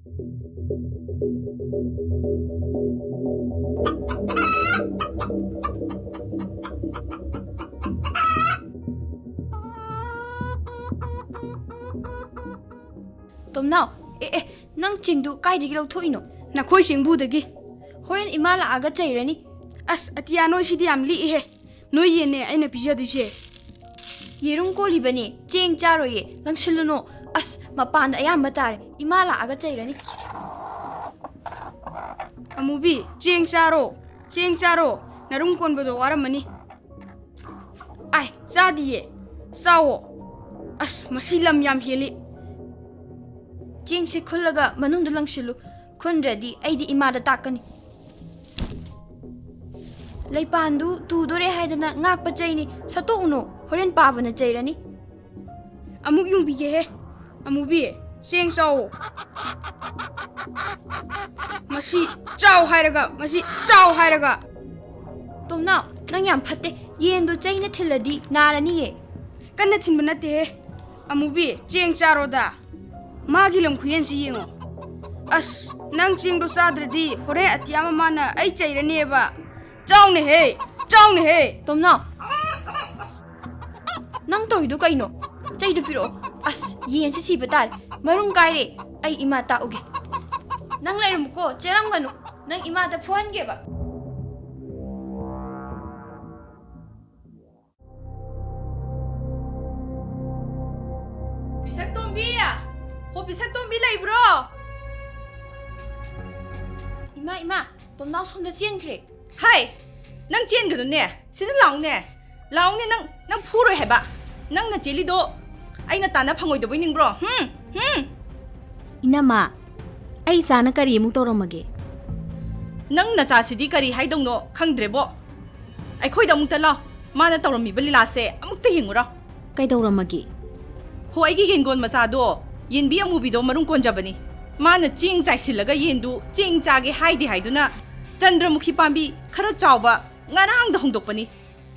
Tomnao, nang chingdu kai digi lau thoino. Na khoi singbu dagi. Horen ima la aga chairani. As atiano sidi am li he. No ye ne aina pija du she. Yerum ko libani, cheng charo ye, lang siluno. As mapanda ayam batare, ima la aga chairani. Amubi, cheng charo. Narum kon bodo waramani. Ai, chadiye. Sawo. As masilam yam heli. Cheng se khulaga manung dalang silu. Khundradi aidi ima da takani. Leipandu tudore haidana ngak pachaini sato uno horen pavana chairani. Amuk yung bige he. Amubi, cheng sawo. Masi chao hairaga. Tomnao, nang yam phatte yendu chaina thiladi narani ye. Kanna thinba natte he. Amubi, cheng charo da. Magi lam khuyen si yengo. As nang ching do sadradi hore atiyama mana ai chairani ba. Chao ne he. Tomnao. Nang toridu kaino. Chaidu piro. As yen si batar. Marung kaire ai ima ta uge. Nang lairum ko cheram ganu. Nang ima ta phuan ge ba. Bisak tombi ya. Ho bisak tombi lai bro. Ima, tomnao somda sien kre. Hai. Nang chen ganu ne. Sina laung ne nang phuro hai ba. Nang na cheli do. Ai na tana phangoi do ning bro. Inama, ai sana kari mu toromage. Nang na cha sidi kari hai dong no khangdre bo. Ai khoi da muk ta la. Mana tawrami ba lila se amuk ta hingura. Kai toromage. Ho ai gi yengon macha do. Yen bi amu bi do marung kon jabani. Mana ching zai silaga yendu ching cha ge hai di hai duna. Chandramukhi pambi khara chawba ngarang da hongdokpani.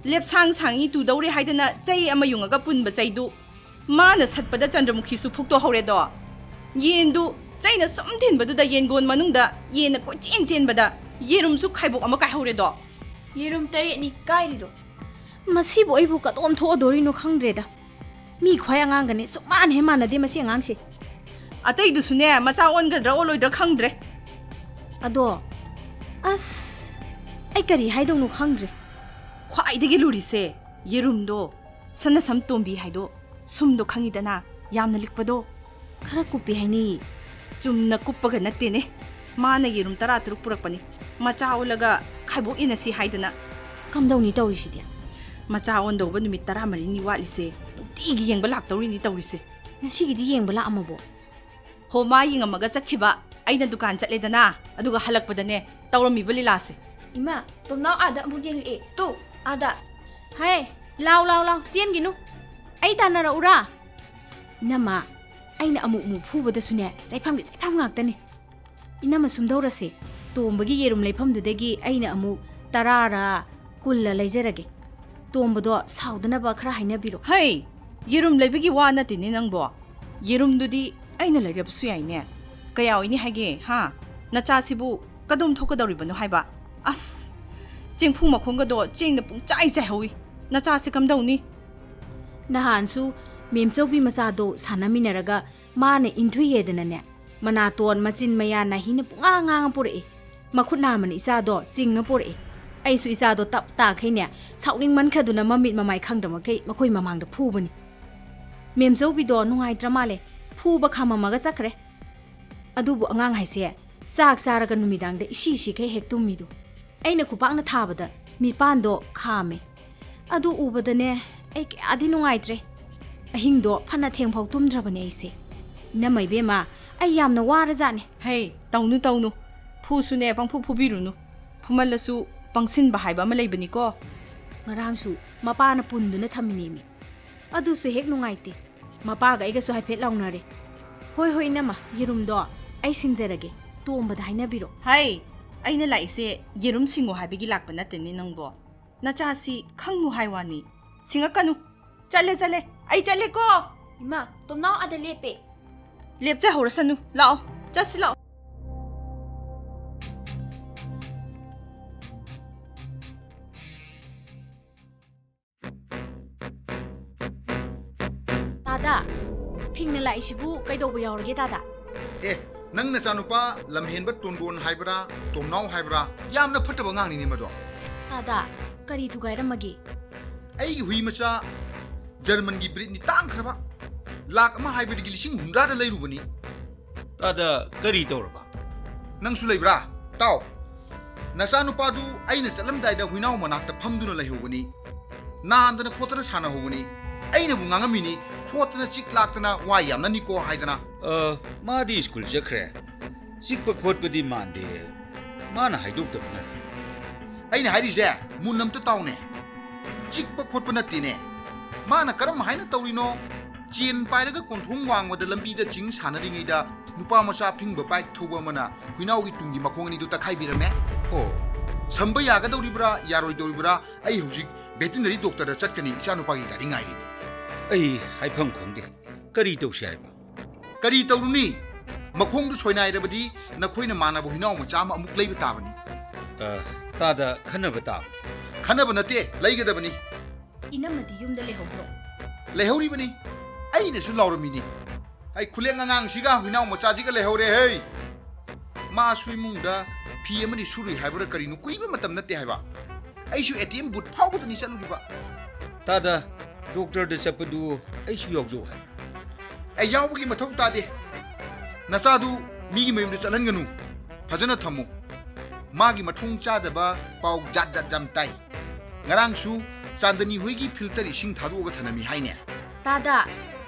Lep sangi tu daure hai dana chai ama yungaga punba chai du. Mana satpada Chandramukhi su phukto hore do. Yendu chai na sum thin badu da yengon manungda yena ko chen bada yerum su khaibok ama kai hore do. Yerum tare ni kairi do. Masi bo ibu ka tom tho dori no khangdre da. Mi khwaya ngang gane so man he man de masi ngang se. Atai du sune macha on gadra oloidra khangdre. Ado as ai kari hai dong no khangdre. Khwai degi luri se yerum do sana sam tombi hai do sum do khangi dana yamna likpado. Khara kupi hai ni. Chumna kuppaga natte ne. Mana yerum tara turuk purakpani. Macha olaga khaibok inasi hai dana. Kam dong ni tawri sidia. Macha on do ba numit tara mari ni wali se. Tigi yengba lak tawri ni tawri se. Ngasi gi di yengba la amabo. Ho ma yingamaga chatkiba aina dukan chatle dana aduga halakpada ne tawrami ba lila se. Ima, tomnao ada ambu yeng e. Tu, ada. Hai, lao sien ginu. Ai tanara ura. Inama, aina amuk mu phuba da sune saifam ngak tane. Inama sumdaura se tombagi yerum leifam du degi aina amuk tarara kulla leizarage. Tombado saudana ba khara haina biro. Hai, yerum leibigi wa na tini nangbo. Yerum dudi aina leirab su yai ne. Kaya ini hage ha. Nacha sibu kadum thokadori banu haiba. As chingphu makhonga do chingna pung chai hawi. Nacha se kamdauni. Nahansu memchobi masado sanaminaraga mane inthu yedana ne. Manaton machin maya na hina punga ngang pore. Makhut naman isa do chinga pore. Ai su isa do tap ta khaine saukning man khaduna mamit mamai khangdama kai makhoi mamang da phubani. Memchobi do nungai tramale phuba khamamaga chakre. Adubu angang haise chak charaga numidang da isi kai hektum midu. Aina khupakna thabada mi pando khame. Adu ubada ne ai adi nungai tre. Ahing do phana thengphau tumdrabane aise. Namai bema ai yamna wara jane. Hey, taunu. Phu su ne pangphu phubirunu. Phumalasu pangsin ba haiba ma leibani ko. Ngarangsu mapana punduna thamini mi. Adu su hek nungaite. Mapaga aiga su haiphet launare. Hoi nama yerum do ai singjarage. Tombada haina biro. Hai, aina laise yerum singo haibigi lakpa nateni nangbo. Nacha si khangnu haiwani. Singakanu. Chale. Ai chale ko. Ima, tomnao ada lepe. Lepcha horasanu. Lao. ꯆꯠꯁꯤꯂꯣ ꯇꯥꯗ ꯐꯤꯡꯅ ꯂꯥꯛꯏꯁꯤꯕꯨ ꯀꯩꯗꯧꯕ ꯌꯥꯎꯔꯒꯦ ꯇꯥꯗ ꯅꯪ ꯅꯆꯥꯅꯨꯄꯥ ꯂꯝꯍꯦꯟꯕ ꯇꯣꯟꯗꯣꯟ ꯍꯥꯏꯕ꯭ꯔꯥ ꯇꯣꯝꯅꯥꯎ ꯍꯥꯏꯕ꯭ꯔꯥ ꯌꯥꯝꯅ ꯐꯠꯇꯕ ꯉꯥꯡꯅꯤꯅꯦ ꯃꯗꯣ ꯇꯥꯗ ꯀꯔꯤ ꯊꯨꯒꯥꯏꯔꯝꯃꯒꯦ ꯑꯩꯒꯤ ꯍꯨꯏ ꯃꯆꯥ ꯖꯔꯃꯟꯒꯤ ꯕ꯭ꯔꯤꯠꯅꯤ ꯇꯥꯡꯈ꯭ꯔꯕ ꯂꯥꯛ ꯑꯃ ꯍꯥꯏꯕꯗꯒꯤ 60,000ꯗ ꯂꯩꯔꯨꯕꯅꯤ ꯇꯥꯗ ꯀꯔꯤ ꯇꯧꯔꯕ ꯅꯪꯁꯨ ꯂꯩꯕ꯭ꯔꯥ ꯇꯥꯎ ꯅꯆꯥꯅꯨꯄꯥꯗꯨ ꯑꯩꯅ ꯆꯠꯂꯝꯗꯥꯏꯗ ꯍꯨꯏꯅꯥꯎ ꯃꯅꯥꯛꯇ ꯐꯝꯗꯨꯅ ꯂꯩꯍꯧꯕꯅꯤ ꯅꯥꯟꯗꯅ ꯈꯣꯠꯇꯅ ꯁꯥꯟꯅꯍꯧꯕꯅꯤ ꯑꯩꯅꯕꯨ ꯉꯥꯡꯉꯝꯃꯤꯅꯤ ꯈꯣꯠꯇꯅ ꯆꯤꯛ ꯂꯥꯛꯇꯅ ꯋꯥ ꯌꯥꯝꯅꯅꯤꯀꯣ ꯍꯥꯏꯗꯅ ꯃꯥꯗꯤ ꯁ꯭ꯀꯨꯜ ꯆꯠꯈ꯭ರೆ ꯆꯤꯛꯄ ꯈꯣꯠꯄꯗꯤ ꯃꯥꯟꯗꯦ ꯃꯥꯅ ꯍꯥꯏꯗꯣꯛꯇꯕꯅ ꯑꯩꯅ ꯍꯥꯏꯔꯤꯁꯦ ꯃꯨꯟꯅ ꯑꯝꯇ ꯇꯥꯎꯅꯦ ꯆꯤꯛꯄ ꯈꯣꯠꯄ ꯅꯠꯇꯦꯅꯦ ꯃꯥꯅ ꯀꯔꯝ ꯍꯥꯏꯅ ꯇꯧꯔꯤꯅꯣ ꯆꯦꯟ ꯄꯥꯏꯔꯒ ꯀꯣꯟꯊꯣꯡ ꯋꯥꯡꯃꯗ ꯂꯝꯕꯤꯗ ꯆꯤꯡ ꯁꯥꯟꯅꯔꯤꯉꯩꯗ ꯅꯨꯄꯥ ꯃꯆꯥ ꯐꯤꯡꯕ ꯕꯥꯏꯛ ꯊꯧꯕ ꯑꯃꯅ ꯍꯨꯏꯅꯥꯎꯒꯤ ꯇꯨꯡꯒꯤ ꯃꯈꯣꯡ ꯑꯅꯤꯗꯨ ꯇꯛꯈꯥꯏꯕꯤꯔꯝꯃꯦ ꯑꯣ ꯁꯝꯕ ꯌꯥꯒꯗꯧꯔꯤꯕ꯭ꯔꯥ ꯌꯥꯔꯣꯏꯗꯧꯔꯤꯕ꯭ꯔꯥ ꯑꯩ ꯍꯧꯖꯤꯛ ꯚꯦꯇꯤꯅꯔꯤ ꯗꯣꯛꯇꯔꯗ ꯆꯠꯀꯅꯤ ꯏꯆꯥꯅꯨꯄꯥꯒꯤ ꯒꯥꯔꯤ ꯉꯥꯏꯔꯤꯅꯤ ꯑꯩ ꯍꯥꯏꯐꯝ ꯈꯪꯗꯦ ꯀꯔꯤ ꯇꯧꯁꯤ ꯍꯥꯏꯕ ꯀꯔꯤ ꯇꯧꯔꯨꯅꯤ ꯃꯈꯣꯡꯗꯨ ꯁꯣꯏꯅꯥꯏꯔꯕꯗꯤ ꯅꯈꯣꯏꯅ ꯃꯥꯟꯅꯕ ꯍꯨꯏꯅꯥꯎ ꯃꯆꯥ ꯑꯃ ꯑꯃꯨꯛ ꯂꯩꯕ ꯇꯥꯕꯅꯤ ꯇꯥꯗ ꯈꯟꯅꯕ ꯇꯥꯕ ꯈꯟꯅꯕ ꯅꯠꯇꯦ ꯂꯩꯒꯗꯕꯅꯤ ꯏꯅꯝꯃꯗꯤ ꯌꯨꯝꯗ ꯂꯩꯍꯧꯗ꯭ꯔꯣ ꯂꯩꯍꯧꯔꯤꯕꯅꯤ ꯑꯩꯅꯁꯨ ꯂꯥꯎꯔꯝꯃꯤꯅꯤ ꯑꯩ ꯈꯨꯂꯦꯡ ꯑꯉꯥꯡꯁꯤꯒ ꯍꯨꯏꯅꯥꯎ ꯃꯆꯥꯁꯤꯒ ꯂꯩꯍꯧꯔꯦ ꯍꯦ ꯃꯥꯁꯨ ꯏꯃꯨꯡꯗ ꯐꯤ ꯑꯃꯗꯤ ꯁꯨꯔꯨꯏ ꯍꯥꯏꯕ꯭ꯔꯥ ꯀꯔꯤꯅꯣ ꯀꯨꯏꯕ ꯃꯇꯝ ꯅꯠꯇꯦ ꯍꯥꯏꯕ ꯑꯩꯁꯨ ATM ꯕꯨꯠ ꯐꯥꯎꯕꯗꯅꯤ ꯆꯠꯂꯨꯔꯤꯕ ꯇꯥꯗ ꯗꯣꯛꯇꯔꯗ ꯆꯠꯄꯗꯨ ꯑꯩꯁꯨ ꯌꯥꯎꯖꯧ ꯍꯥꯏꯕ ꯑꯩ ꯌꯥꯎꯕꯒꯤ ꯃꯊꯧ ꯇꯥꯗꯦ ꯅꯆꯥꯗꯨ ꯃꯤꯒꯤ ꯃꯌꯨꯝꯗ ꯆꯠꯍꯟꯒꯅꯨ ꯐꯖꯅ ꯊꯝꯃꯨ ꯃꯥꯒꯤ ꯃꯊꯣꯡ ꯆꯥꯗꯕ ꯄꯥꯎ ꯖꯥꯠ ꯖꯥꯠ ꯌꯥꯝ ꯇꯥꯏ ꯉꯔꯥꯡꯁꯨ ꯆꯥꯟꯗꯅꯤ ꯍꯣꯏꯒꯤ ꯐꯤꯜꯇꯔ ꯏꯁꯤꯡ ꯊꯥꯗꯣꯛꯑꯒ ꯊꯅꯝꯃꯤ ꯍꯥꯏꯅꯦ ꯇꯥꯗ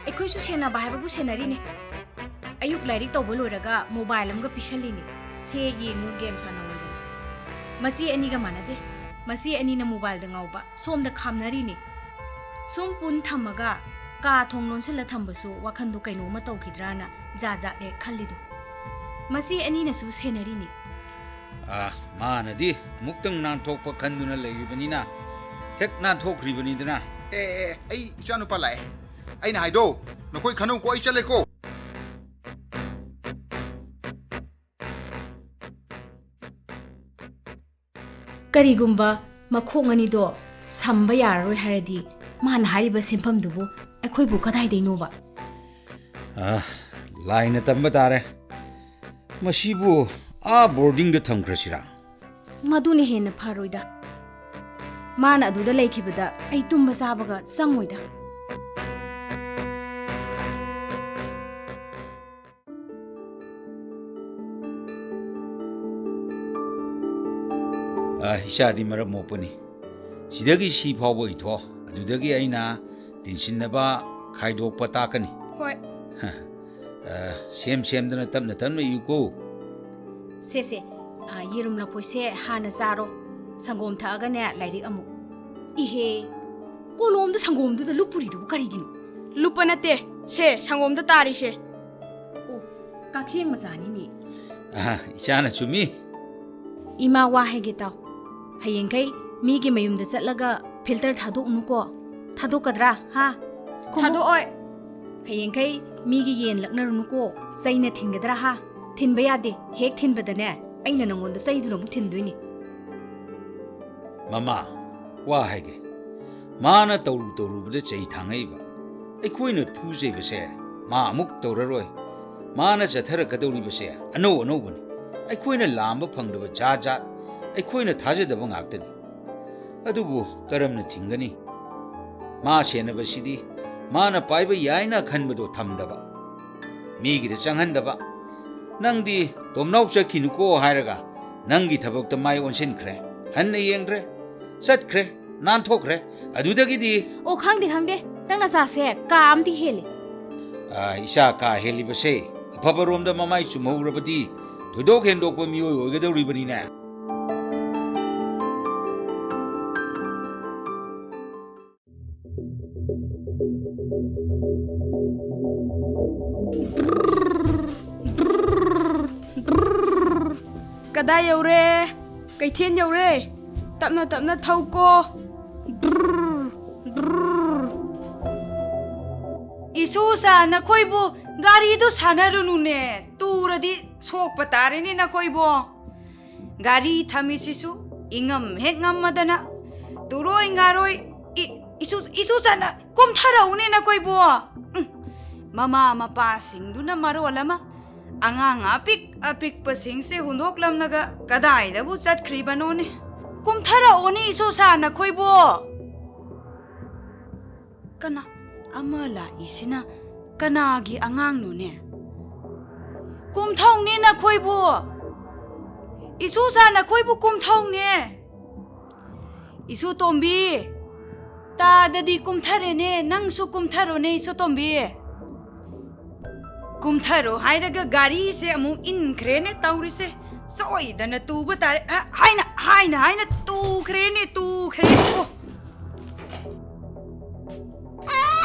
ꯑꯩꯈꯣꯏꯁꯨ ꯁꯦꯟꯅꯕ ꯍꯥꯏꯕꯕꯨ ꯁꯦꯟꯅꯔꯤꯅꯦ ꯑꯌꯨꯛ ꯂꯥꯏꯔꯤꯛ ꯇꯧꯕ ꯂꯣꯏꯔꯒ ꯃꯣꯕꯥꯏꯜ ꯑꯃꯒ ꯄꯤꯁꯜꯂꯤꯅꯤ ꯁꯦ ꯌꯦꯡꯉꯨ ꯒꯦꯝ ꯁꯥꯟꯅꯧꯗꯅ ꯃꯆꯦ ꯑꯅꯤꯒ ꯃꯥꯟꯅꯗꯦ ꯃꯆꯦ ꯑꯅꯤꯅ ꯃꯣꯕꯥꯏꯜꯗ ꯉꯥꯎꯕ ꯁꯣꯝꯗ ꯈꯥꯝꯅꯔꯤꯅꯤ ꯁꯨꯝ ꯄꯨꯟ ꯊꯝꯃꯒ ꯀꯥ ꯊꯣꯡ ꯂꯣꯟꯁꯤꯜꯂ ꯊꯝꯕꯁꯨ ꯋꯥꯈꯟꯗꯣ ꯀꯩꯅꯣꯝꯃ ꯇꯧꯈꯤꯗ꯭ꯔꯥꯅ ꯖꯥꯠ ꯖꯥꯠ ꯍꯦꯛ ꯈꯜꯂꯤꯗꯣ ꯃꯆꯦ ꯑꯅꯤꯅꯁꯨ ꯁꯦꯟꯅꯔꯤꯅꯤ ꯃꯥꯅꯗꯤ ꯑꯃꯨꯛꯇꯪ ꯅꯥꯟꯊꯣꯛꯄ ꯈꯟꯗꯨꯅ ꯂꯩꯔꯤꯕꯅꯤꯅ ꯍꯦꯛ ꯅꯥꯟꯊꯣꯛꯈ꯭ꯔꯤꯕꯅꯤꯗꯅ ꯑꯩ ꯏꯆꯥꯅꯨꯄꯥ ꯂꯥꯛꯑꯦ ꯑꯩꯅ ꯍꯥꯏꯗꯣ ꯅꯈꯣꯏ ꯈꯟꯅꯧꯀꯣ ꯑꯩ ꯆꯠꯂꯦꯀꯣ ꯀꯔꯤꯒꯨꯝꯕ ꯃꯈꯣꯡ ꯑꯅꯤꯗꯣ ꯁꯝꯕ ꯌꯥꯔꯔꯣꯏ ꯍꯥꯏꯔꯗꯤ ꯃꯥꯅ ꯍꯥꯏꯔꯤꯕ ꯁꯦꯟꯐꯝꯗꯨꯕꯨ ꯑꯩꯈꯣꯏꯕꯨ ꯀꯗꯥꯏꯗꯩꯅꯣꯕ ꯂꯥꯏꯅ ꯇꯝꯕ ꯇꯥꯔꯦ ꯃꯁꯤꯕꯨ ꯕꯣꯔꯗꯤꯡꯗ ꯊꯝꯈ꯭ꯔꯁꯤꯔꯥ ꯃꯗꯨꯅ ꯍꯦꯟꯅ ꯐꯔꯣꯏꯗ ꯃꯥꯅ ꯑꯗꯨꯗ ꯂꯩꯈꯤꯕꯗ ꯑꯩ ꯇꯨꯝꯕ ꯆꯥꯕꯒ ꯆꯪꯉꯣꯏꯗ ꯏꯆꯥꯗꯤ ꯃꯔꯝ ꯃꯣꯛꯄꯅꯤ ꯁꯤꯗꯒꯤ ꯁꯤ ꯐꯥꯎꯕ ꯏꯊꯣ ꯑꯗꯨꯗꯒꯤ ꯑꯩꯅ ꯇꯤꯟꯁꯤꯟꯅꯕ ꯈꯥꯏꯗꯣꯛꯄ ꯇꯥꯛꯀꯅꯤ ꯍꯣꯏ ꯁꯦꯝꯗꯅ ꯇꯞꯅ ꯇꯞꯅ ꯏꯌꯨꯀꯣ ꯁꯦ ꯌꯦꯔꯨꯝ ꯂꯐꯣꯏꯁꯦ ꯍꯥꯟꯅ ꯆꯥꯔꯣ ꯁꯪꯒꯣꯝ ꯊꯛꯑꯒꯅꯦ ꯂꯥꯏꯔꯤꯛ ꯑꯃꯨꯛ ꯏꯍꯦ ꯀꯣꯂꯣꯝꯗ ꯁꯪꯒꯣꯝꯗꯨꯗ ꯂꯨꯞꯄꯨꯔꯤꯗꯨꯕꯨ ꯀꯔꯤꯒꯤꯅꯣ ꯂꯨꯞꯄ ꯅꯠꯇꯦ ꯁꯦ ꯁꯪꯒꯣꯝꯗ ꯇꯥꯔꯤꯁꯦ ꯑꯣ ꯀꯛꯆꯦꯡ ꯃꯆꯥꯅꯤꯅꯦ ꯏꯆꯥꯅ ꯆꯨꯝꯃꯤ ꯏꯃꯥ ꯋꯥ ꯍꯥꯏꯒꯦ ꯇꯥꯎ ꯍꯌꯦꯡꯈꯩ ꯃꯤꯒꯤ ꯃꯌꯨꯝꯗ ꯆꯠꯂꯒ ꯐꯤꯜꯇꯔ ꯊꯥꯗꯣꯛꯎꯅꯨꯀꯣ ꯊꯥꯗꯣꯛꯀꯗ꯭ꯔꯥ ꯍꯥ ꯊꯥꯗꯣꯛꯑꯣꯏ ꯍꯌꯦꯡꯈꯩ ꯃꯤꯒꯤ ꯌꯦꯟ ꯂꯛꯅꯔꯨꯅꯨꯀꯣ ꯆꯩꯅ ꯊꯤꯟꯒꯗ꯭ꯔꯥ ꯍꯥ ꯊꯤꯟꯕ ꯌꯥꯗꯦ ꯍꯦꯛ ꯊꯤꯟꯕꯗꯅꯦ ꯑꯩꯅ ꯅꯪꯉꯣꯟꯗ ꯆꯩꯗꯨꯅ ꯑꯃꯨꯛ ꯊꯤꯟꯗꯣꯏꯅꯤ ꯃꯃꯥ ꯋꯥ ꯍꯥꯏꯒꯦ ꯃꯥꯅ ꯇꯧꯔꯨꯕꯗ ꯆꯩ ꯊꯥꯡꯉꯛꯏꯕ ꯑꯩꯈꯣꯏꯅ ꯐꯨꯖꯩꯕꯁꯦ ꯃꯥ ꯑꯃꯨꯛ ꯇꯧꯔꯔꯣꯏ ꯃꯥꯅ ꯆꯠꯊꯔꯛꯀꯗꯧꯔꯤꯕꯁꯦ ꯑꯅꯧꯕꯅꯤ ꯑꯩꯈꯣꯏꯅ ꯂꯥꯝꯕ ꯐꯪꯗꯕ ꯖꯥꯠ ꯑꯩꯈꯣꯏꯅ ꯊꯥꯖꯗꯕ ꯉꯥꯛꯇꯅꯤ ꯑꯗꯨꯕꯨ ꯀꯔꯝꯅ ꯊꯤꯡꯒꯅꯤ ꯃꯥ ꯁꯦꯟꯅꯕꯁꯤꯗꯤ ꯃꯥꯅ ꯄꯥꯏꯕ ꯌꯥꯏꯅ ꯈꯟꯕꯗꯣ ꯊꯝꯗꯕ ꯃꯤꯒꯤꯗ ꯆꯪꯍꯟꯗꯕ ꯅꯪꯗꯤ ꯇꯣꯝꯅꯥꯎ ꯆꯠꯈꯤꯅꯨꯀꯣ ꯍꯥꯏꯔꯒ ꯅꯪꯒꯤ ꯊꯕꯛꯇ ꯃꯥꯏ ꯑꯣꯟꯁꯤꯟꯈ꯭ꯔꯦ ꯍꯟꯅ ꯌꯦꯡꯗ꯭ꯔꯦ ꯆꯠꯈ꯭ꯔꯦ ꯅꯥꯟꯊꯣꯛꯈ꯭ꯔꯦ ꯑꯗꯨꯗꯒꯤꯗꯤ ꯑꯣ ꯈꯪꯗꯦ ꯅꯪ ꯅꯆꯥꯁꯦ ꯀꯥ ꯑꯝꯗꯤ ꯍꯦꯜꯂꯦ ꯏꯆꯥ ꯀꯥ ꯍꯦꯜꯂꯤꯕꯁꯦ ꯑꯐꯕꯔꯣꯝꯗ ꯃꯃꯥꯏ ꯆꯨꯝꯍꯧꯔꯕꯗꯤ ꯊꯣꯏꯗꯣꯛ ꯍꯦꯟꯗꯣꯛꯄ ꯃꯤꯑꯣꯏ ꯑꯣꯏꯒꯗꯧꯔꯤꯕꯅꯤꯅꯦ ꯀꯗꯥꯏ ꯌꯧꯔꯦ ꯀꯩꯊꯦꯜ ꯌꯧꯔꯦ ꯇꯞꯅ ꯊꯧꯀꯣ ꯏꯁꯨꯁꯥ ꯅꯈꯣꯏꯕꯨ ꯒꯥꯔꯤꯗꯨ ꯁꯥꯟꯅꯔꯨꯅꯨꯅꯦ ꯇꯨꯔ ꯇꯨꯔꯗꯤ ꯁꯣꯛꯄ ꯇꯥꯔꯦꯅꯦ ꯅꯈꯣꯏꯕꯣ ꯒꯥꯔꯤ ꯊꯝꯃꯤꯁꯤꯁꯨ ꯏꯉꯝ ꯍꯦꯛ ꯉꯝꯃꯗꯅ ꯇꯨꯔꯣꯏ ꯉꯥꯔꯣꯏ 이수 ꯆꯥꯅ ꯀꯨꯝꯊꯔꯛꯎꯅꯦ ꯅꯈꯣꯏꯕꯣ ꯃꯃꯥ ꯃꯄꯥꯁꯤꯡꯗꯨꯅ ꯃꯔꯣꯜ ꯑꯃ ꯑꯉꯥꯡ ꯑꯄꯤꯛꯄꯁꯤꯡꯁꯦ ꯍꯨꯟꯗꯣꯛꯂꯝꯂꯒ ꯀꯗꯥꯏꯗꯕꯨ ꯆꯠꯈ꯭ꯔꯤꯕꯅꯣꯅꯦ ꯀꯨꯝꯊꯔꯛꯎꯅꯦ 이수사 ꯅꯈꯣꯏꯕꯣ ꯀꯅꯥ ꯑꯃ ꯂꯥꯛꯏꯁꯤꯅ ꯀꯅꯥꯒꯤ ꯑꯉꯥꯡꯅꯣꯅꯦ ꯀꯨꯝꯊꯧꯅꯦ ꯅꯈꯣꯏꯕꯨ 이수사 ꯅꯈꯣꯏꯕꯨ ꯀꯨꯝꯊꯧꯅꯦ 이수 ꯇꯣꯝꯕꯤ ꯇꯥꯗꯗꯤ ꯀꯨꯝꯊꯔꯦꯅꯦ ꯅꯪꯁꯨ ꯀꯨꯝꯊꯔꯣꯅꯦ 이수 ꯇꯣꯝꯕꯤ ꯀꯨꯝꯊꯔꯣ ꯍꯥꯏꯔꯒ ꯒꯥꯔꯤꯁꯦ ꯑꯃꯨꯛ ꯏꯟꯈ꯭ꯔꯦꯅꯦ ꯇꯧꯔꯤꯁꯦ ꯁꯣꯏꯗꯅ ꯇꯨꯕ ꯇꯥꯔꯦ 하이나 ꯇꯨꯈ꯭ꯔꯦꯅꯦ ꯇꯨꯈ꯭ꯔꯦ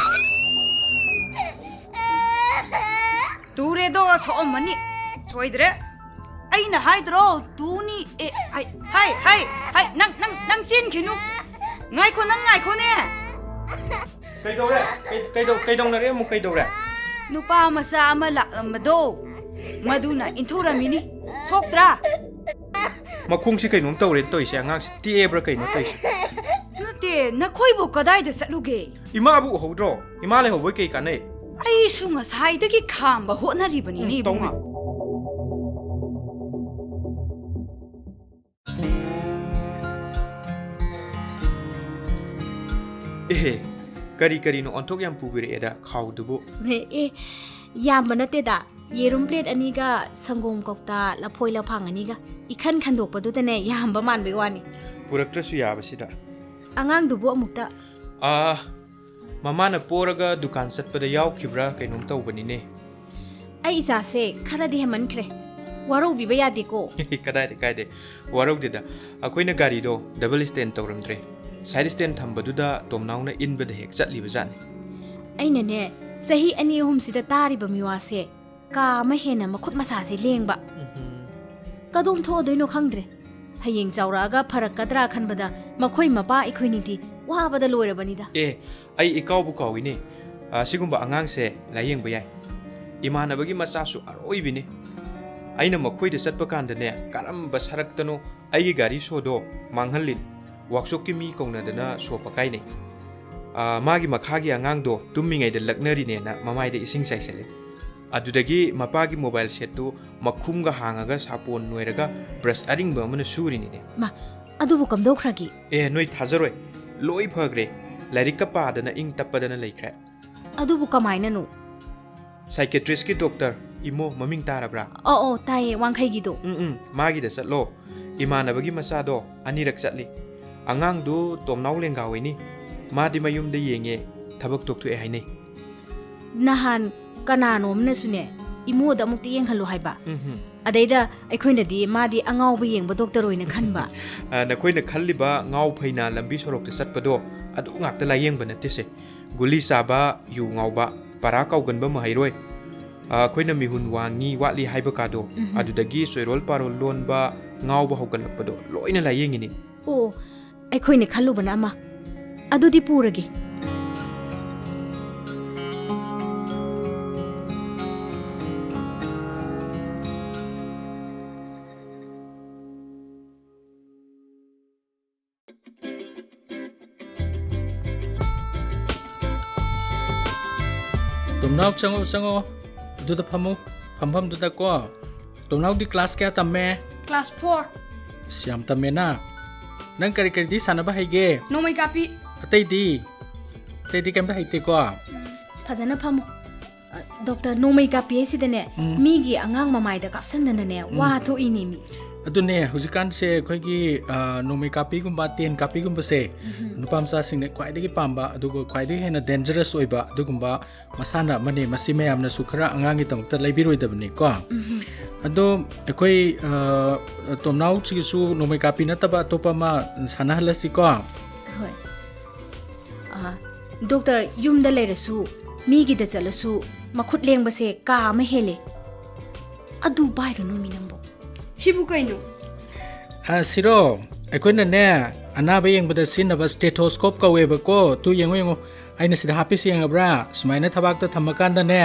ꯇꯨꯔꯦꯗꯣ ꯁꯣꯛꯑꯝꯃꯅꯤ ꯁꯣꯏꯗ꯭ꯔꯦ ꯑꯩꯅ ꯍꯥꯏꯗ꯭ꯔꯣ ꯇꯨꯅꯤ ꯍꯥꯏ ꯅꯪ ꯆꯦꯟꯈꯤꯅꯨ ꯉꯥꯏꯈꯣ ꯅꯪ ꯉꯥꯏꯈꯣꯅꯦ ꯀꯩꯗꯧꯅꯔꯦ ꯑꯃꯨꯛ ꯀꯩꯗꯧꯔꯦ ꯅꯨꯄꯥ ꯃꯆꯥ ꯑꯃ ꯂꯥꯛꯂꯝꯕꯗꯣ ꯃꯗꯨꯅ ꯏꯟꯊꯨꯔꯝꯃꯤꯅꯤ ꯁꯣꯛꯇ꯭ꯔꯥ ꯃꯈꯣꯡꯁꯤ ꯀꯩꯅꯣꯝ ꯇꯧꯔꯦꯅ ꯇꯧꯔꯤꯁꯦ ꯑꯉꯥꯡꯁꯤ ꯇꯦꯛꯑꯕ꯭ꯔꯥ ꯀꯩꯅꯣ ꯇꯧꯔꯤꯁꯦ ꯅꯠꯇꯦ ꯅꯈꯣꯏꯕꯨ ꯀꯗꯥꯏꯗ ꯆꯠꯂꯨꯒꯦ ꯏꯃꯥꯕꯨ ꯎꯍꯧꯗ꯭ꯔꯣ ꯏꯃꯥ ꯂꯩꯍꯧꯕꯩ ꯀꯩ ꯀꯥꯟꯅꯩ ꯑꯩꯁꯨ ꯉꯁꯥꯏꯗꯒꯤ ꯈꯥꯝꯕ ꯍꯣꯠꯅꯔꯤꯕꯅꯤꯅꯦ ꯏꯕꯨꯡꯉꯣ ꯑꯦꯍꯦ ꯀꯔꯤꯅꯣ ꯑꯣꯟꯊꯣꯛ ꯌꯥꯝ ꯄꯨꯕꯤꯔꯛꯑꯦꯗ ꯈꯥꯎꯗꯨꯕꯨ ꯌꯥꯝꯕ ꯅꯠꯇꯦꯗ ꯌꯦꯔꯨꯝ ꯄ꯭ꯂꯦꯠ ꯑꯅꯤꯒ ꯁꯪꯒꯣꯝ ꯀꯧꯇꯥ ꯂꯐꯣꯏ ꯂꯐꯥꯡ ꯑꯅꯤꯒ ꯏꯈꯟ ꯈꯟꯗꯣꯛꯄꯗꯨꯗꯅꯦ ꯌꯥꯝꯕ ꯃꯥꯟꯕꯩ ꯋꯥꯅꯤ ꯄꯨꯔꯛꯇ꯭ꯔꯁꯨ ꯌꯥꯕꯁꯤꯗ ꯑꯉꯥꯡꯗꯨꯕꯨ ꯑꯃꯨꯛꯇ ꯃꯃꯥꯅ ꯄꯣꯔꯒ ꯗꯨꯀꯥꯟ ꯆꯠꯄꯗ ꯌꯥꯎꯈꯤꯕ꯭ꯔꯥ ꯀꯩꯅꯣꯝ ꯇꯧꯕꯅꯤꯅꯦ ꯑꯩ ꯏꯆꯥꯁꯦ ꯈꯔꯗꯤ ꯍꯦꯃꯟꯈ꯭ꯔꯦ ꯋꯥꯔꯧꯕꯤꯕ ꯌꯥꯗꯦꯀꯣ ꯀꯥꯏꯗꯦ ꯋꯥꯔꯧꯗꯦꯗ ꯑꯩꯈꯣꯏꯅ ꯒꯥꯔꯤꯗꯣ ꯗꯕꯜ ꯁ꯭ꯇꯦꯟ ꯇꯧꯔꯝꯗ꯭ꯔꯦ ꯁꯥꯏ드 ꯁ꯭ꯇꯦꯟ ꯊꯝꯕꯗꯨꯗ ꯇꯣꯝꯅꯥꯎꯅ ꯏꯟꯕꯗ ꯍꯦꯛ ꯆꯠꯂꯤꯕ ꯖꯥꯠꯅꯤ ꯑꯩꯅꯅꯦ ꯆꯍꯤ 2-3 ꯇꯥꯔꯤꯕ ꯃꯤꯋꯥꯁꯦ ꯀꯥ ꯑꯃ ꯍꯦꯟꯅ ꯃꯈꯨꯠ ꯃꯁꯥꯁꯦ ꯂꯦꯡꯕ ꯀꯗꯣꯝ ꯊꯣꯛꯑꯗꯣꯏꯅꯣ ꯈꯪꯗ꯭ꯔꯦ ꯍꯌꯦꯡ ꯆꯥꯎꯔꯛꯑꯒ ꯐꯔꯛꯀꯗ꯭ꯔꯥ ꯈꯟꯕꯗ ꯃꯈꯣꯏ ꯃꯄꯥ ꯑꯩꯈꯣꯏꯅꯤꯗꯤ ꯋꯥꯕꯗ ꯂꯣꯏꯔꯕꯅꯤꯗ ꯑꯩ ꯏꯀꯥꯎꯕꯨ ꯀꯥꯎꯏꯅꯦ ꯁꯤꯒꯨꯝꯕ ꯑꯉꯥꯡꯁꯦ ꯂꯥꯌꯦꯡꯕ ꯌꯥꯏ ꯏꯃꯥꯟꯅꯕꯒꯤ ꯃꯆꯥꯁꯨ ꯑꯔꯣꯏꯕꯤꯅꯤ ꯑꯩꯅ ꯃꯈꯣꯏꯗ ꯆꯠꯄ ꯀꯥꯟꯗꯅꯦ ꯀꯔꯝꯕ ꯁꯔꯛꯇꯅꯣ ꯑꯩꯒꯤ ꯒꯥꯔꯤ ꯁꯣꯗꯣ ꯃꯥꯡꯍꯜꯂꯤꯅꯤ ꯋꯥꯛꯁꯣꯞꯀꯤ ꯃꯤ ꯀꯧꯅꯗꯅ ꯁꯣ ꯄꯀꯥꯏꯅꯩ ꯃꯥꯒꯤ ꯃꯈꯥꯒꯤ ꯑꯉꯥꯡꯗꯣ ꯇꯨꯝꯃꯤꯉꯩꯗ ꯂꯛꯅꯔꯤꯅꯦꯅ ꯃꯃꯥꯏꯗ ꯏꯁꯤꯡ ꯆꯥꯏꯁꯜꯂꯤ ꯑꯗꯨꯗꯒꯤ ꯃꯄꯥꯒꯤ ꯃꯣꯕꯥꯏꯜ ꯁꯦꯠꯇꯨ ꯃꯈꯨꯝꯒ ꯍꯥꯡꯉꯒ ꯁꯥꯄꯣꯟ ꯅꯣꯏꯔꯒ ꯕ꯭ꯔꯁ ꯑꯔꯤꯡꯕ ꯑꯃꯅ ꯁꯨꯔꯤꯅꯤꯅꯦ ꯑꯗꯨꯕꯨ ꯀꯝꯗꯧꯈ꯭ꯔꯒꯦ ꯅꯣꯏ ꯊꯥꯖꯔꯣꯏ ꯂꯣꯏ ꯐꯈ꯭ꯔꯦ ꯂꯥꯏꯔꯤꯛꯀ ꯄꯥꯗꯅ ꯏꯪ ꯇꯞꯄꯗꯅ ꯂꯩꯈ꯭ꯔꯦ ꯑꯗꯨꯕꯨ ꯀꯃꯥꯏꯅꯅꯣ ꯁꯥꯏꯀꯦꯇ꯭ꯔꯤꯁꯀꯤ ꯗꯣꯛꯇꯔ ꯏꯃꯣ ꯃꯃꯤꯡ ꯇꯥꯔꯕ꯭ꯔꯥ ꯑꯣ ꯇꯥꯏꯌꯦ ꯋꯥꯡꯈꯩꯒꯤꯗꯣ ꯃꯥꯒꯤꯗ ꯆꯠꯂꯣ ꯏꯃꯥꯟꯅꯕꯒꯤ ꯃꯆꯥꯗꯣ ꯑꯅꯤꯔꯛ ꯆꯠꯂꯤ ꯑꯉꯥꯡꯗꯨ ꯇꯣꯝꯅꯥꯎ ꯂꯦꯡꯒꯥꯋꯤꯅꯤ ꯃꯥꯗꯤ ꯃꯌꯨꯝꯗ ꯌꯦꯡꯉꯦ ꯊꯕꯛ ꯇꯣꯛꯊꯣꯛꯑꯦ ꯍꯥꯏꯅꯩ ꯅꯍꯥꯟ ꯀꯅꯥꯅꯣꯝꯅꯁꯨꯅꯦ ꯏꯃꯣꯗ ꯑꯃꯨꯛꯇ ꯌꯦꯡꯍꯜꯂꯨ ꯍꯥꯏꯕ ꯑꯗꯩꯗ ꯑꯩꯈꯣꯏꯅꯗꯤ ꯃꯥꯗꯤ ꯑꯉꯥꯎꯕ ꯌꯦꯡꯕ ꯗꯣꯛꯇꯔ ꯑꯣꯏꯅ ꯈꯟꯕ ꯅꯈꯣꯏꯅ ꯈꯜꯂꯤꯕ ꯉꯥꯎ ꯐꯩꯅ ꯂꯝꯕꯤ ꯁꯣꯔꯣꯛꯇ ꯆꯠꯄꯗꯣ ꯑꯗꯨ ꯉꯥꯛꯇ ꯂꯥꯌꯦꯡꯕ ꯅꯠꯇꯦꯁꯦ ꯒꯨꯂꯤ ꯆꯥꯕ ꯌꯨ ꯉꯥꯎꯕ ꯄꯔꯥ ꯀꯥꯎꯒꯟꯕ ꯃꯍꯩꯔꯣꯏ ꯑꯩꯈꯣꯏꯅ ꯃꯤꯍꯨꯟ ꯋꯥꯡꯉꯤ ꯋꯥꯠꯂꯤ ꯍꯥꯏꯕ ꯀꯥꯗꯣ ꯑꯗꯨꯗꯒꯤ ꯆꯣꯏꯔꯣꯜ ꯄꯥꯔꯣꯜ ꯂꯣꯟꯕ ꯉꯥꯎꯕ ꯍꯧꯒꯠꯂꯛꯄꯗꯣ ꯂꯣꯏꯅ ꯂꯥꯌꯦꯡꯉꯤꯅꯤ ꯑꯣ ꯑꯩꯈꯣꯏꯅ ꯈꯜꯂꯨꯕꯅ ꯑꯃ ꯑꯗꯨꯗꯤ ꯄꯨꯔꯒꯦ ꯇꯣꯝꯅꯥꯎ ꯆꯪꯉꯣ ꯑꯗꯨꯗ ꯐꯝꯐꯝꯗꯨꯗꯀꯣ ꯇꯣꯝꯅꯥꯎꯗꯤ ꯀ꯭ꯂꯥꯁ ꯀꯌꯥ ꯇꯝꯃꯦ ꯀ꯭ꯂꯥꯁ 4 ꯌꯥꯝ ꯇꯝꯃꯦꯅ ꯅꯪ ꯀꯔꯤꯗꯤ ꯁꯥꯟꯅꯕ ꯍꯩꯒꯦ ꯅꯣꯡꯃꯩ ꯀꯥꯞꯄꯤ ꯑꯇꯩꯗꯤ ꯀꯩꯝꯇ ꯍꯩꯇꯦꯀꯣ ꯐꯖꯅ ꯐꯝꯃꯣ ꯗꯣꯛꯇꯔ ꯅꯣꯡꯃꯩ ꯀꯥꯞꯄꯤ ꯍꯥꯏꯁꯤꯗꯅꯦ ꯃꯤꯒꯤ ꯑꯉꯥꯡ ꯃꯃꯥꯏꯗ ꯀꯥꯞꯁꯟꯗꯅꯅꯦ ꯋꯥ ꯊꯣꯛꯏꯅꯦ ꯃꯤ ꯑꯗꯨꯅꯦ ꯍꯧꯖꯤꯛꯀꯥꯟꯁꯦ ꯑꯩꯈꯣꯏꯒꯤ ꯅꯣꯡꯃꯩ ꯀꯥꯞꯄꯤꯒꯨꯝꯕ ꯇꯦꯟ ꯀꯥꯞꯄꯤꯒꯨꯝꯕꯁꯦ ꯅꯨꯄꯥ ꯃꯆꯥꯁꯤꯡꯅ ꯈ꯭ꯋꯥꯏꯗꯒꯤ ꯄꯥꯝꯕ ꯑꯗꯨꯒ ꯈ꯭ꯋꯥꯏꯗꯒꯤ ꯍꯦꯟꯅ ꯗꯦꯟꯖꯔꯁ ꯑꯣꯏꯕ ꯑꯗꯨꯒꯨꯝꯕ ꯃꯁꯥꯟꯅ ꯑꯃꯅꯤ ꯃꯁꯤ ꯃꯌꯥꯝꯅꯁꯨ ꯈꯔ ꯑꯉꯥꯡꯒꯤꯗꯃꯛꯇ ꯂꯩꯕꯤꯔꯣꯏꯗꯕꯅꯤꯀꯣ ꯑꯗꯣ ꯑꯩꯈꯣꯏ ꯇꯣꯝꯅꯥꯎꯁꯤꯒꯤꯁꯨ ꯅꯣꯡꯃꯩ ꯀꯥꯞꯄꯤ ꯅꯠꯇꯕ ꯑꯇꯣꯞꯄ ꯑꯃ ꯁꯥꯟꯅꯍꯜꯂꯁꯤꯀꯣ ꯍꯣꯏ ꯗꯣꯛꯇꯔ ꯌꯨꯝꯗ ꯂꯩꯔꯁꯨ ꯃꯤꯒꯤꯗ ꯆꯠꯂꯁꯨ ꯃꯈꯨꯠ ꯂꯦꯡꯕꯁꯦ ꯀꯥ ꯑꯃ ꯍꯦꯜꯂꯦ ꯑꯗꯨ ꯄꯥꯏꯔꯨꯅꯨ ꯃꯤ ꯅꯪꯕꯨ ꯁꯤꯕꯨ ꯀꯩꯅꯣ ꯁꯤꯔꯣ ꯑꯩꯈꯣꯏꯅꯅꯦ ꯑꯅꯥꯕ ꯌꯦꯡꯕꯗ ꯁꯤꯖꯤꯟꯅꯕ ꯁ꯭ꯇꯦꯊꯣꯁꯀꯣꯞ ꯀꯧꯋꯦꯕꯀꯣ ꯇꯨ ꯌꯦꯡꯉꯣ ꯑꯩꯅ ꯁꯤꯗ ꯍꯥꯞꯄꯤꯁꯤ ꯌꯦꯡꯉꯕ꯭ꯔꯥ ꯁꯨꯃꯥꯏꯅ ꯊꯕꯥꯛꯇ ꯊꯝꯃꯀꯥꯟꯗꯅꯦ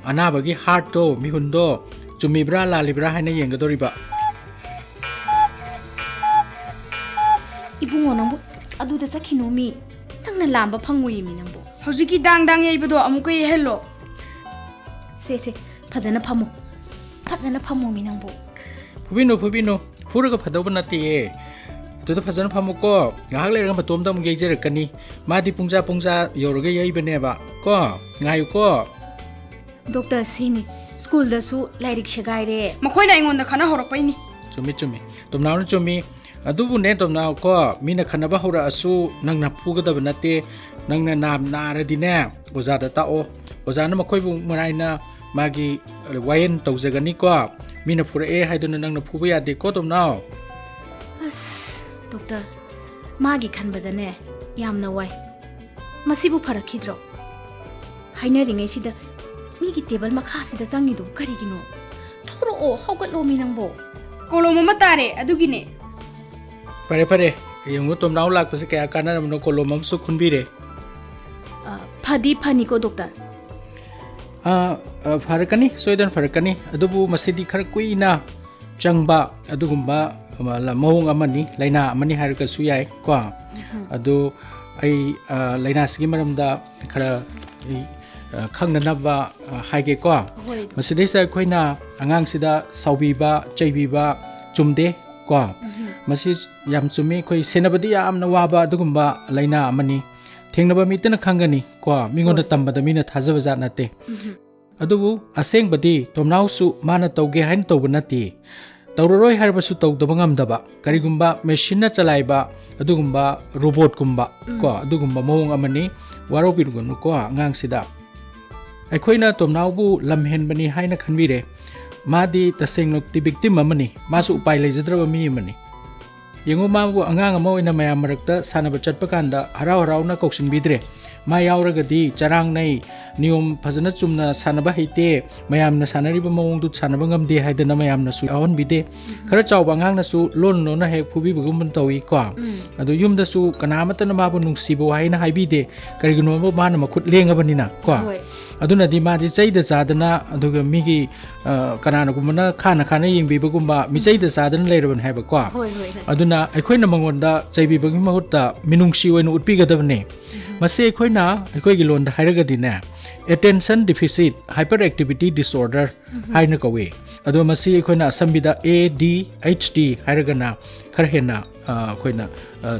ꯑꯅꯥꯕꯒꯤ ꯍꯥꯔꯠꯇꯣ ꯃꯤꯍꯨꯟꯗꯣ ꯆꯨꯝꯃꯤꯕ꯭ꯔꯥ ꯂꯥꯜꯂꯤꯕ꯭ꯔꯥ ꯍꯥꯏꯅ ꯌꯦꯡꯒꯗꯧꯔꯤꯕ 이bungo nangbo aduda sakhino mi nangna lamba phangui mi nangbo ꯍꯧꯖꯤꯛꯀꯤ ꯗꯥꯡ ꯗꯥꯡ ꯌꯩꯕꯗꯣ ꯑꯃꯨꯛꯀ ꯌꯩꯍꯜꯂꯣ se phajana phamo mi nangbo ꯐꯨꯕꯤꯅꯨ ꯐꯨꯔꯒ ꯐꯗꯧꯕ ꯅꯠꯇꯦ ꯑꯗꯨꯗ ꯐꯖꯅ ꯐꯝꯃꯨꯀꯣ ꯉꯥꯏꯍꯥꯛ ꯂꯩꯔꯒ ꯃꯇꯣꯝꯗ ꯑꯃꯨꯛ ꯌꯩꯖꯔꯛꯀꯅꯤ ꯃꯥꯗꯤ ꯄꯨꯡꯖꯥ ꯌꯧꯔꯒ ꯌꯩꯕꯅꯦꯕ ꯀꯣ ꯉꯥꯏꯌꯨꯀꯣ doctor sini school da su lairik shegaire ꯃꯈꯣꯏꯅ ꯑꯩꯉꯣꯟꯗ ꯈꯟꯅ ꯍꯧꯔꯛꯄꯩꯅꯤ ꯆꯨꯝꯃꯤ ꯇꯣꯝꯅꯥꯎꯅ ꯆꯨꯝꯃꯤ ꯑꯗꯨꯕꯨꯅꯦ ꯇꯣꯝꯅꯥꯎ ꯀꯣ ꯃꯤꯅ ꯈꯟꯅꯕ ꯍꯧꯔꯛꯑꯁꯨ ꯅꯪꯅ ꯐꯨꯒꯗꯕ ꯅꯠꯇꯦ ꯅꯪꯅ ꯅꯥꯔꯗꯤꯅꯦ ꯑꯣꯖꯥꯗ ꯇꯥꯛꯑꯣ ꯑꯣꯖꯥꯅ ꯃꯈꯣꯏꯕꯨ ꯃꯔꯥꯏꯅ ꯃꯥꯒꯤ ꯋꯥꯌꯦꯟ ꯇꯧꯖꯒꯅꯤꯀꯣ ꯃꯤꯅ ꯐꯨꯔꯛꯑꯦ ꯍꯥꯏꯗꯨꯅ ꯅꯪꯅ ꯐꯨꯕ ꯌꯥꯗꯦꯀꯣ ꯇꯣꯝꯅꯥꯎ as doctor magi khanbadane yamna wai masibu pharakhidro hainaringai sida migi table makha sida changidu karigino thoro o haugatlo mi nangbo ꯀꯣꯂꯣꯝ ꯑꯃ ꯇꯥꯔꯦ ꯑꯗꯨꯒꯤꯅꯦ ꯐꯔꯦ ꯌꯦꯡꯉꯨ ꯇꯣꯝꯅꯥꯎ ꯂꯥꯛꯄꯁꯦ ꯀꯌꯥ ꯀꯥꯟꯅꯔꯕꯅꯣ ꯀꯣꯂꯣꯝ ꯑꯃꯁꯨ ꯈꯨꯟꯕꯤꯔꯦ phadi phaniko doctor ꯐꯔꯛꯀꯅꯤ ꯁꯣꯏꯗꯅ ꯐꯔꯛꯀꯅꯤ ꯑꯗꯨꯕꯨ ꯃꯁꯤꯗꯤ ꯈꯔ ꯀꯨꯏꯅ ꯆꯪꯕ ꯑꯗꯨꯒꯨꯝꯕ ꯃꯑꯣꯡ ꯑꯃꯅꯤ ꯂꯥꯏꯅꯥ ꯑꯃꯅꯤ ꯍꯥꯏꯔꯒꯁꯨ ꯌꯥꯏ ꯀꯣ ꯑꯗꯨ ꯑꯩ ꯂꯥꯏꯅꯥꯁꯤꯒꯤ ꯃꯔꯝꯗ ꯈꯔ ꯈꯪꯅꯅꯕ ꯍꯥꯏꯒꯦꯀꯣ ꯃꯁꯤꯗꯩꯁꯤꯗ ꯑꯩꯈꯣꯏꯅ ꯑꯉꯥꯡꯁꯤꯗ ꯁꯥꯎꯕꯤꯕ ꯆꯩꯕꯤꯕ ꯆꯨꯝꯗꯦ ꯀꯣ ꯃꯁꯤ ꯌꯥꯝ ꯆꯨꯝꯃꯤ ꯑꯩꯈꯣꯏ ꯁꯦꯟꯅꯕꯗꯤ ꯌꯥꯝꯅ ꯋꯥꯕ ꯑꯗꯨꯒꯨꯝꯕ ꯂꯥꯏꯅꯥ ꯑꯃꯅꯤ ꯊꯦꯡꯅꯕ ꯃꯤꯇꯅ ꯈꯪꯒꯅꯤ ꯀꯣ ꯃꯤꯉꯣꯟꯗ ꯇꯝꯕꯗ ꯃꯤꯅ ꯊꯥꯖꯕ ꯖꯥꯠ ꯅꯠꯇꯦ ꯑꯗꯨꯕꯨ ꯑꯁꯦꯡꯕꯗꯤ ꯇꯣꯝꯅꯥꯎꯁꯨ ꯃꯥꯅ ꯇꯧꯒꯦ ꯍꯥꯏꯅ ꯇꯧꯕ ꯅꯠꯇꯦ ꯇꯧꯔꯔꯣꯏ ꯍꯥꯏꯔꯕꯁꯨ ꯇꯧꯗꯕ ꯉꯝꯗꯕ ꯀꯔꯤꯒꯨꯝꯕ ꯃꯦꯁꯤꯟꯅ ꯆꯂꯥꯏꯕ ꯑꯗꯨꯒꯨꯝꯕ ꯔꯣꯕꯣꯠꯀꯨꯝꯕ ꯀꯣ ꯑꯗꯨꯒꯨꯝꯕ ꯃꯑꯣꯡ ꯑꯃꯅꯤ ꯋꯥꯔꯧꯕꯤꯔꯨꯒꯅꯨ ꯀꯣ ꯑꯉꯥꯡꯁꯤꯗ ꯑꯩꯈꯣꯏꯅ ꯇꯣꯝꯅꯥꯎꯕꯨ ꯂꯝꯍꯦꯟꯕꯅꯤ ꯍꯥꯏꯅ ꯈꯟꯕꯤꯔꯦ ꯃꯥꯗꯤ ꯇꯁꯦꯡꯅꯃꯛꯇꯤ ꯕꯤꯛꯇꯤꯝ ꯑꯃꯅꯤ ꯃꯥꯁꯨ ꯎꯄꯥꯏ ꯂꯩꯖꯗ꯭ꯔꯕ ꯃꯤ ꯑꯃꯅꯤ ꯌꯦꯡꯉꯨ ꯃꯥꯕꯨ ꯑꯉꯥꯡ ꯑꯃ ꯑꯣꯏꯅ ꯃꯌꯥꯝ ꯃꯔꯛꯇ ꯁꯥꯟꯅꯕ ꯆꯠꯄ ꯀꯥꯟꯗ ꯍꯔꯥꯎꯅ ꯀꯧꯁꯤꯟꯕꯤꯗ꯭ꯔꯦ ꯃꯥ ꯌꯥꯎꯔꯒꯗꯤ ꯆꯔꯥꯡꯅꯩ ꯅꯤꯌꯣꯝ ꯐꯖꯅ ꯆꯨꯝꯅ ꯁꯥꯟꯅꯕ ꯍꯩꯇꯦ ꯃꯌꯥꯝꯅ ꯁꯥꯟꯅꯔꯤꯕ ꯃꯑꯣꯡꯗꯨ ꯁꯥꯟꯅꯕ ꯉꯝꯗꯦ ꯍꯥꯏꯗꯅ ꯃꯌꯥꯝꯅꯁꯨ ꯌꯥꯎꯍꯟꯕꯤꯗꯦ ꯈꯔ ꯆꯥꯎꯕ ꯑꯉꯥꯡꯅꯁꯨ ꯂꯣꯟꯅ ꯍꯦꯛ ꯐꯨꯕꯤꯕꯒꯨꯝꯕ ꯇꯧꯏ ꯀꯣ ꯑꯗꯨ ꯌꯨꯝꯗꯁꯨ ꯀꯅꯥꯃꯠꯇꯅ ꯃꯥꯕꯨ ꯅꯨꯡꯁꯤꯕ ꯋꯥꯍꯩꯅ ꯍꯥꯏꯕꯤꯗꯦ ꯀꯔꯤꯒꯤꯅꯣꯕ ꯃꯥꯅ ꯃꯈꯨꯠ ꯂꯦꯡꯉꯕꯅꯤꯅ ꯀꯣ ꯑꯗꯨꯅꯗꯤ ꯃꯥꯗꯤ ꯆꯩꯗ ꯆꯥꯗꯅ ꯑꯗꯨꯒ ꯃꯤꯒꯤ ꯀꯅꯥꯅꯒꯨꯝꯕꯅ ꯈꯥꯅ ꯌꯦꯡꯕꯤꯕꯒꯨꯝꯕ ꯃꯤꯆꯩꯗ ꯆꯥꯗꯅ ꯂꯩꯔꯕꯅꯤ ꯍꯥꯏꯕ ꯀꯣ ꯑꯗꯨꯅ ꯑꯩꯈꯣꯏꯅ ꯃꯉꯣꯟꯗ ꯆꯩꯕꯤꯕꯒꯤ ꯃꯍꯨꯠꯇ ꯃꯤꯅꯨꯡꯁꯤ ꯑꯣꯏꯅ ꯎꯠꯄꯤꯒꯗꯕꯅꯤ ꯃꯁꯤ ꯑꯩꯈꯣꯏꯒꯤ ꯂꯣꯟꯗ ꯍꯥꯏꯔꯒꯗꯤꯅꯦ Attention Deficit Hyperactivity Disorder 하이나 거위 아도 마시 코이나 아삼비다 ADHD 하이르가나 카르헤나 코이나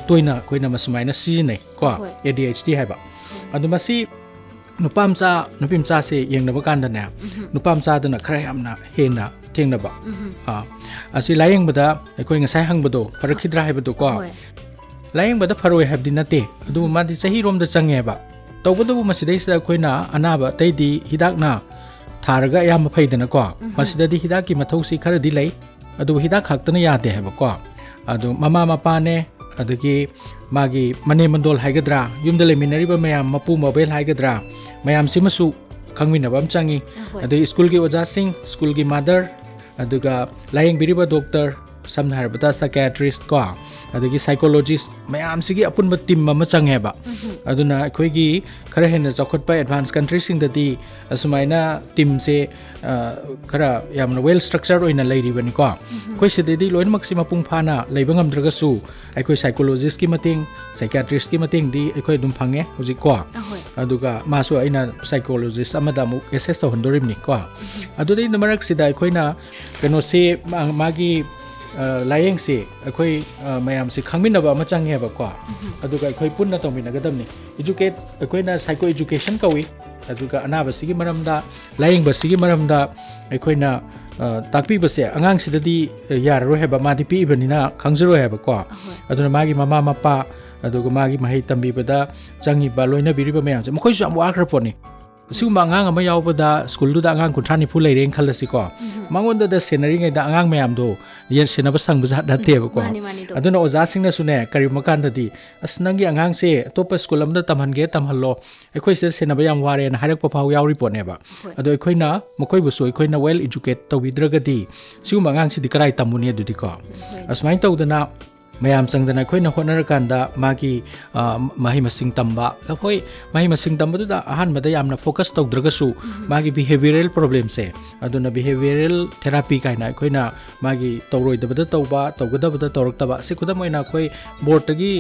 토이나 코이나 마스마이나 시즈네 코 ADHD 하이바 아도 마시 누pamcha세 yengna bakandana nupamchadana khara yamna hena thengnaba asi layeng bada ekoi ngasai hangbado parakhidra haibado ko layeng bada pharoi habdi nate adu madi chahi romda changeba tawbadu masidaisda koina anaba taidi hidakna tharaga yam phaidana ko masidadi hidaki mathausi khara di lei adu hidak haktana yade haba ko adu mama mapane adagi magi mane mandol haigadra yumda leminariba mayam mapu mobile haigadra mayam simasu khangminaba am changi adu school gi oja sing school gi mother aduga layeng biriba doctor samna harbata psychiatrist ko adagi psychologist mayam sigi apunba team ma changeba aduna khoi gi khara hena chakotpa advanced country sing dadi asumaina team se khara yamna well structured oina leiri bani ko khoi sededi loin maksima pung phana leibangam draga su aikoi psychologist ki mating psychiatrist ki mating di aikoi dum phange hoji ko aduga masu aina psychologist amada mu assess to hondorim ni ko adudei namarak sida aikoina keno se magi layeng se akoi mayam se khangminaba ama changheba ko aduga akoi punna tawminagadamni educate akoina psycho education kawi aduga anaba sigi maramda layeng basigi maramda akoina takpi base angang sidadi yararo heba madi pi ibanina khangjaro heba ko aduna magi mama mapa aduga magi mahai tambi bada changi ba loina biriba mayam se mkhoi su am wakra poni siguma angang ama yawbada school da angang kunthani phu leireng khalasi ko mangonda da scenery ngai da angang mayam do yen senaba sangba dateba ko aduna oja singna sune kari makanda di asnangi angang se topa school amda tamhange tamhallo ekhoi se senaba yam ware na harak paphau yawri poneba ado ekhoina mokoi busu ekhoina well educate tawidragadi siguma angang si dikarai tamuni adudi ko asmain tawdana mayam changdana khoi na honar kanda magi mahi masing tamba khoi mahi masing tamba da ahan mada yamna focus tawdraga su magi behavioral problem se aduna behavioral therapy kaina khoi na magi tawroi da tawba tawgada da tawrak taba se khuda moina khoi board tagi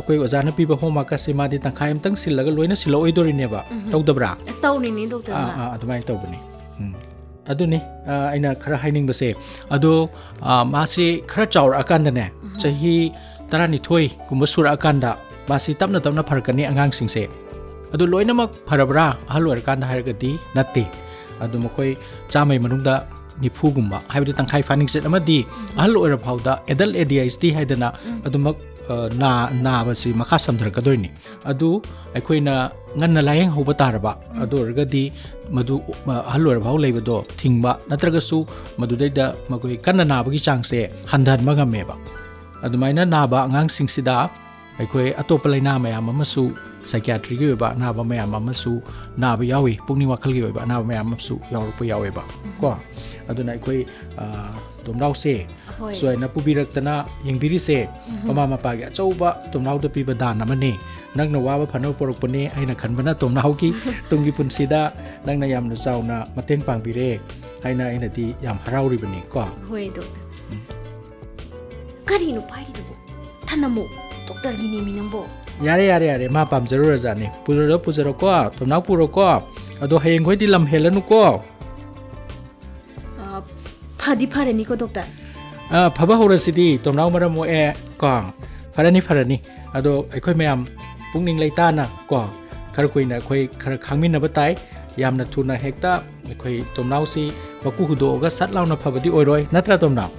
khoi ojana piba homa ka se madi tangkhai am tang silaga loina silo oidori ne ba tawdabra tawni ni doctor adumai tawbani aduni aina khara haining base ado masi khara chawr akanda ne chahi tarani thoi kumba sura akanda masi tapna pharkani angang singse ado loina mak pharabra ahal akanda hargadi natte ado makoi chamai manungda nifu gumba haibdi tangkhai faning set amadi ahal oira phauda adult ADHD haidana ado mak na basi makha samdra kadoini adu aikoina nganna layeng hoba taraba adu orgadi madu halor bhau leibado thingba natragasu madudaida magoi kanna nabagi changse handhan magameba adumaina naba angang singsida aikoi atopa laina mayam amasu psychiatry gi ba naba mayam amasu naba yawi pungni wakhal gi ba naba mayam amasu yawrpa yaweba ko aduna aikoi tomnau se soina pubiraktana yengbiri se mama mapa gi achouba tomnau da piba dan amane nangna waba phano porokpane aina khanbana tomnau ki tungi punsida nangna yamna chauna mateng pangbire aina aina di yam harauri bani ko hoi doctor kari no pai do thanamo doctor gi ni minambo yare ma pam jarura jane pujaro ko tomnau puro ko ado hayeng khoi di lam helanu ko phadi pharani ko doctor phaba horasidi tomnau maramo e ko farani ado aikoi mayam pungning leitana ko khar koina khoi khar khangmin na batai yamna thuna hekta khoi tomnau si baku hudo ga sat launa phabadi oiroi natra tomnau